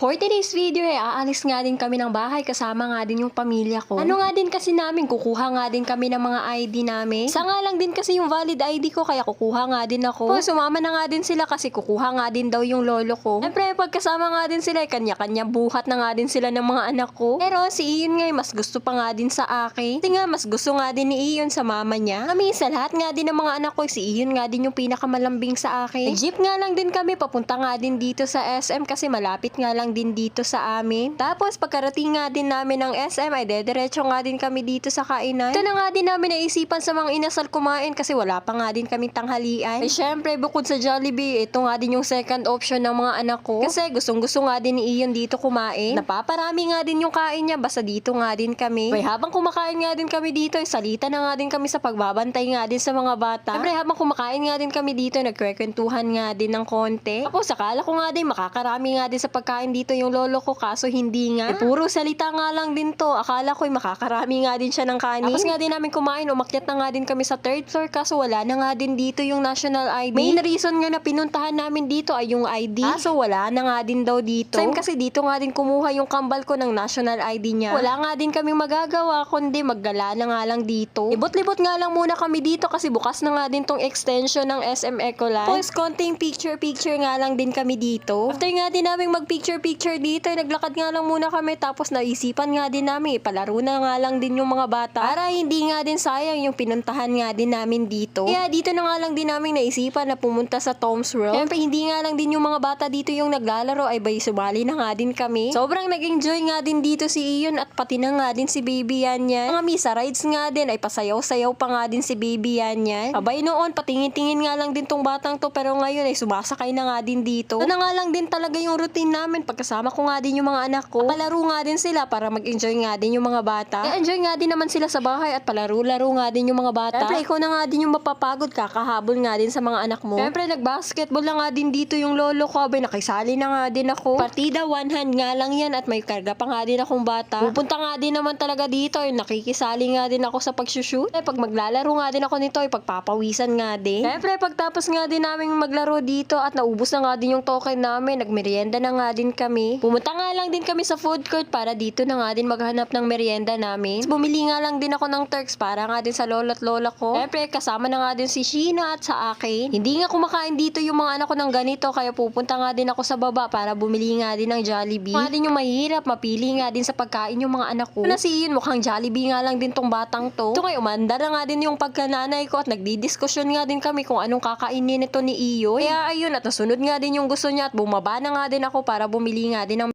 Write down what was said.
For today's video aalis nga din kami ng bahay kasama nga din yung pamilya ko. Ano nga din kasi namin, kukuha nga din kami ng mga ID namin. Isa nga lang din kasi yung valid ID ko kaya kukuha nga din ako. Sumama na nga din sila kasi kukuha nga din daw yung lolo ko. Siyempre pagkasama nga din sila, kanya-kanya buhat na nga din sila ng mga anak ko. Pero si Iyon nga mas gusto pa nga din sa akin. Kasi nga mas gusto nga din ni Iyon sa mama niya. Kami sa lahat nga din ng mga anak ko, si Iyon nga din yung pinakamalambing sa akin. Nag-jeep nga lang din kami papunta nga din dito sa SM kasi malapit nga lang din dito sa amin. Tapos pagkarating nga din namin ng SM ay dediretso nga din kami dito sa kainan. Ito na nga din namin naisipan sa mga inasal kumain kasi wala pa nga din kaming tanghalian. Ay syempre bukod sa Jollibee, ito nga din yung second option ng mga anak ko. Kasi gustong gusto nga din ni Iyon dito kumain. Napaparami nga din yung kain niya basta dito nga din kami. Ay habang kumakain nga din kami dito ay salita na nga din kami sa pagbabantay nga din sa mga bata. Syempre habang kumakain nga din kami dito nagkwekwentuhan nga din ng konti. Tapos akala ko nga din makakarami nga din sa pagkain dito yung lolo ko kaso hindi nga. Puro salita nga lang din to. Akala ko'y makakarami nga din siya ng kanin. Tapos nga din namin kumain, umakyat na nga din kami sa third floor kaso wala na nga din dito yung national ID. Main reason nga na pinuntahan namin dito ay yung ID. Kaso wala na nga din daw dito. Same kasi dito nga din kumuha yung kambal ko ng national ID niya. Wala nga din kaming magagawa kundi maggala na nga lang dito. Libot-libot nga lang muna kami dito kasi bukas na nga din tong extension ng SM Ecoland. Tapos konting picture-picture nga lang din kami dito. After nga din namin mag-picture-picture dito, naglakad nga lang muna kami tapos naisipan nga din namin ipalaro na nga lang din yung mga bata para hindi nga din sayang yung pinuntahan nga din namin dito. Kaya dito na nga lang din namin naisipan na pumunta sa Tom's World. Siyempre hindi nga lang din yung mga bata dito yung naglalaro ay bay sumali na nga din kami. Sobrang nag-enjoy nga din dito si Iyon at pati na nga din si Baby Yan yan. Mga misa rides nga din ay pasayaw-sayaw pa nga din si Baby Yan yan. Abay noon patingin-tingin nga lang din tong batang to pero ngayon ay sumasakay na nga din dito. Ito na nga lang din talaga yung routine namin pagkasama ko nga din yung mga anak ko. Palaro nga din sila para mag-enjoy nga din yung mga bata. Enjoy nga din naman sila sa bahay at palaro-laro nga din yung mga bata. Siyempre ikaw na nga din yung mapapagod, kakahabol nga din sa mga anak mo. Siyempre nag-basketball na nga din dito yung lolo ko. Abay nakisali na nga din ako. Partida one hand nga lang yan at may karga pa nga din akong bata. Pupunta nga din naman talaga dito. Nakikisali nga din ako sa pag-shoot. Pag maglalaro nga din ako nito ay pagpapawisan nga din. Siyempre pagtapos nga din namin maglaro dito at naubos na nga din yung token namin, nagmerienda na nga din kami. Pumunta nga lang din kami sa food court para dito na nga din maghanap ng merienda namin. Bumili nga lang din ako ng Turks para nga din sa lolo at lola ko. Siyempre kasama na nga din si Sheena at sa akin. Hindi nga kumakain dito yung mga anak ko ng ganito kaya pupunta nga din ako sa baba para bumili nga din ng Jollibee. Nga din yung mahirap, mapili nga din sa pagkain yung mga anak ko. Na si Iyon mukhang Jollibee nga lang din tong batang to. Ito ngayon umanda na nga din yung pagkananay ko at nagdidiskusyon nga din kami kung anong kakainin nito ni Iyon. Kaya ayun at nasunod nga din yung gusto niya at bumaba na nga din ako para bumili nga din ng